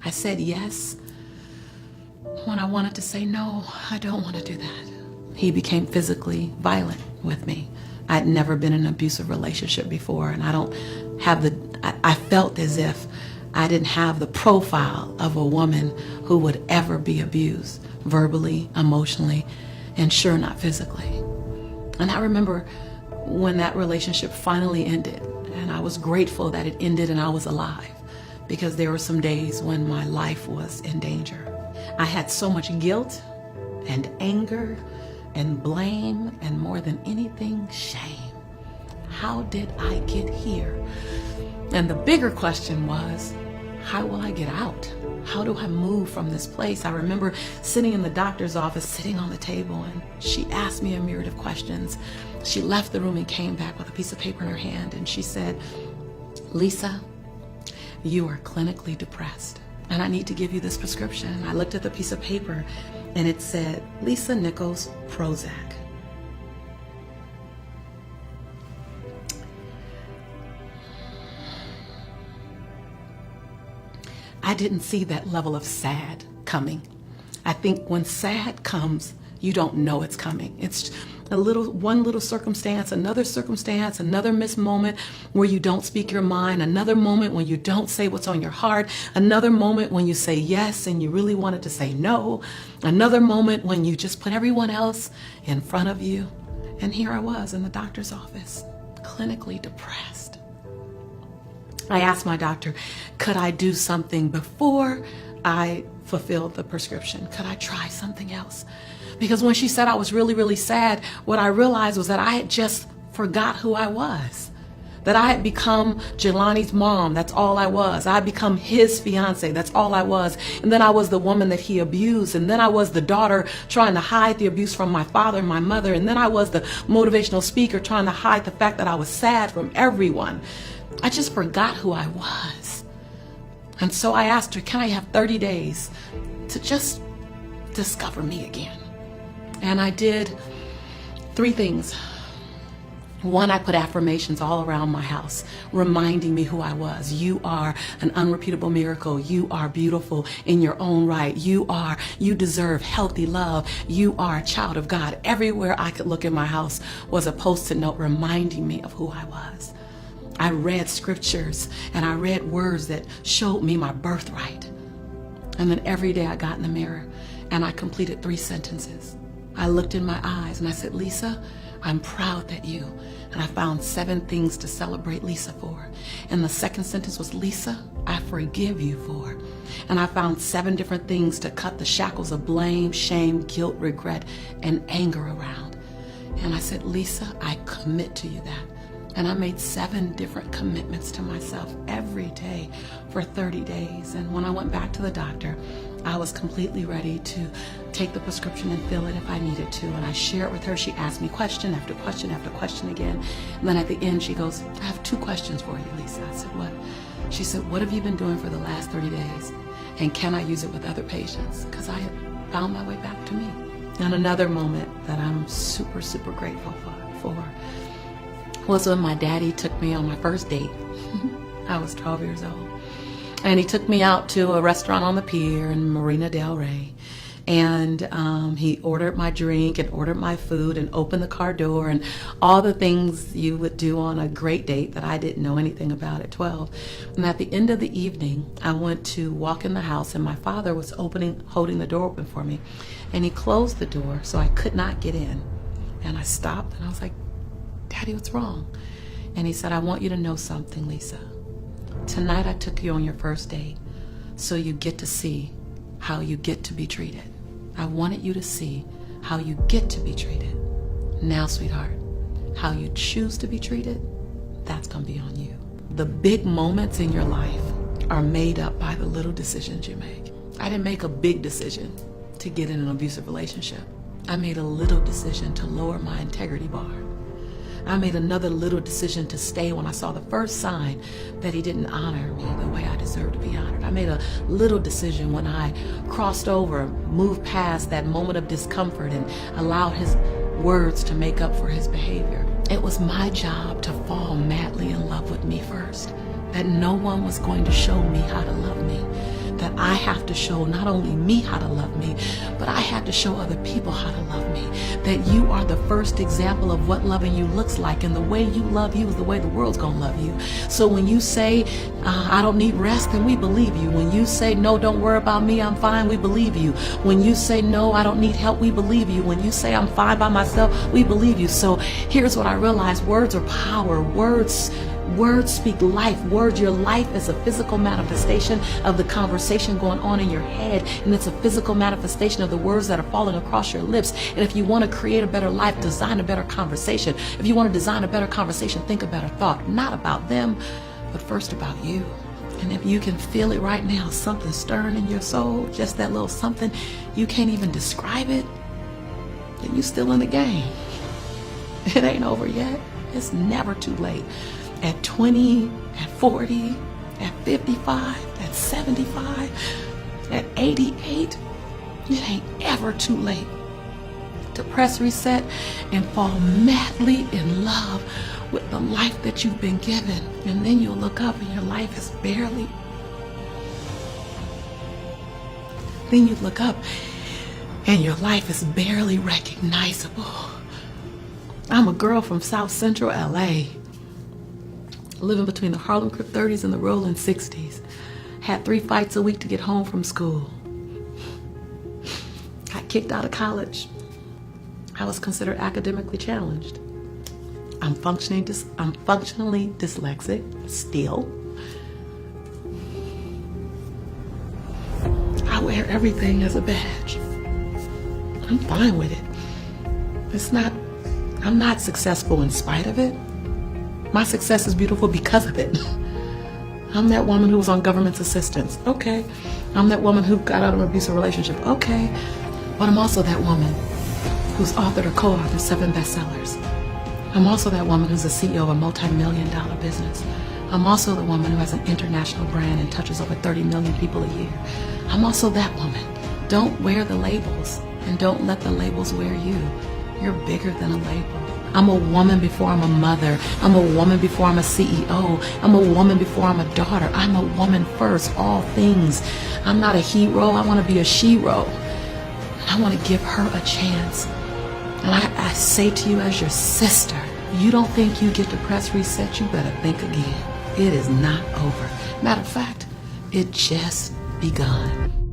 I said yes when I wanted to say no, I don't want to do that. He became physically violent with me. I'd never been in an abusive relationship before, and I felt as if I didn't have the profile of a woman who would ever be abused, verbally, emotionally, and sure not physically. And I remember when that relationship finally ended, and I was grateful that it ended and I was alive, because there were some days when my life was in danger. I had so much guilt and anger and blame, and more than anything, shame. How did I get here? And the bigger question was, how will I get out? How do I move from this place? I remember sitting in the doctor's office, sitting on the table, and she asked me a myriad of questions. She left the room and came back with a piece of paper in her hand, and she said, Lisa, you are clinically depressed, and I need to give you this prescription. I looked at the piece of paper, and it said, Lisa Nichols, Prozac. I didn't see that level of sad coming. I think when sad comes, you don't know it's coming. It's one little circumstance, another missed moment where you don't speak your mind, another moment when you don't say what's on your heart, another moment when you say yes and you really wanted to say no, another moment when you just put everyone else in front of you. And here I was in the doctor's office, clinically depressed. I asked my doctor, could I do something before I fulfilled the prescription? Could I try something else? Because when she said I was really, really sad, what I realized was that I had just forgot who I was. That I had become Jelani's mom, that's all I was. I had become his fiance, that's all I was. And then I was the woman that he abused. And then I was the daughter trying to hide the abuse from my father and my mother. And then I was the motivational speaker trying to hide the fact that I was sad from everyone. I just forgot who I was. And so I asked her, can I have 30 days to just discover me again? And I did 3 things. 1, I put affirmations all around my house, reminding me who I was. You are an unrepeatable miracle. You are beautiful in your own right. You deserve healthy love. You are a child of God. Everywhere I could look in my house was a post-it note reminding me of who I was. I read scriptures and I read words that showed me my birthright. And then every day I got in the mirror and I completed 3 sentences. I looked in my eyes and I said, Lisa, I'm proud that you, and I found 7 things to celebrate Lisa for. And the second sentence was, Lisa, I forgive you for. And I found 7 different things to cut the shackles of blame, shame, guilt, regret, and anger around. And I said, Lisa, I commit to you that. And I made 7 different commitments to myself every day for 30 days. And when I went back to the doctor, I was completely ready to take the prescription and fill it if I needed to. And I shared with her. She asked me question after question after question again. And then at the end, she goes, I have 2 questions for you, Lisa. I said, what? She said, what have you been doing for the last 30 days? And can I use it with other patients? Because I had found my way back to me. And another moment that I'm super, super grateful for was when my daddy took me on my first date. I was 12 years old. And he took me out to a restaurant on the pier in Marina Del Rey. And he ordered my drink and ordered my food and opened the car door and all the things you would do on a great date that I didn't know anything about at 12. And at the end of the evening, I went to walk in the house and my father was holding the door open for me. And he closed the door so I could not get in. And I stopped and I was like, Daddy, what's wrong? And he said, I want you to know something, Lisa. Tonight I took you on your first date so you get to see how you get to be treated. I wanted you to see how you get to be treated. Now, sweetheart, how you choose to be treated, that's gonna be on you. The big moments in your life are made up by the little decisions you make. I didn't make a big decision to get in an abusive relationship. I made a little decision to lower my integrity bar. I made another little decision to stay when I saw the first sign that he didn't honor me the way I deserved to be honored. I made a little decision when I crossed over, moved past that moment of discomfort and allowed his words to make up for his behavior. It was my job to fall madly in love with me first, that no one was going to show me how to love me, that I have to show not only me how to love me, but I have to show other people how to love me. That you are the first example of what loving you looks like, and the way you love you is the way the world's gonna love you. So when you say, I don't need rest, then we believe you. When you say, no, don't worry about me, I'm fine, we believe you. When you say, no, I don't need help, we believe you. When you say, I'm fine by myself, we believe you. So here's what I realized: words are power. Words speak life. Your life is a physical manifestation of the conversation going on in your head, and it's a physical manifestation of the words that are falling across your lips. And if you want to create a better life, design a better conversation. If you want to design a better conversation, think a better thought, not about them, but first about you. And if you can feel it right now, something stirring in your soul, just that little something, you can't even describe it, then you're still in the game. It ain't over yet. It's never too late. At 20, at 40, at 55, at 75, at 88, it ain't ever too late to press reset and fall madly in love with the life that you've been given. And then you'll look up and your life is barely, then you look up and your life is barely recognizable. I'm a girl from South Central LA, living between the Harlem Crip 30s and the Rolling 60s. Had 3 fights a week to get home from school. Got kicked out of college. I was considered academically challenged. I'm functionally dyslexic still. I wear everything as a badge. I'm fine with it. I'm not successful in spite of it. My success is beautiful because of it. I'm that woman who was on government assistance. Okay. I'm that woman who got out of an abusive relationship. Okay. But I'm also that woman who's authored or co-authored 7 bestsellers. I'm also that woman who's the CEO of a multi-million-dollar business. I'm also the woman who has an international brand and touches over 30 million people a year. I'm also that woman. Don't wear the labels, and don't let the labels wear you. You're bigger than a label. I'm a woman before I'm a mother. I'm a woman before I'm a CEO. I'm a woman before I'm a daughter. I'm a woman first, all things. I'm not a hero. I want to be a she-ro. And I want to give her a chance. And I say to you as your sister, you don't think you get to press reset, you better think again. It is not over. Matter of fact, it just begun.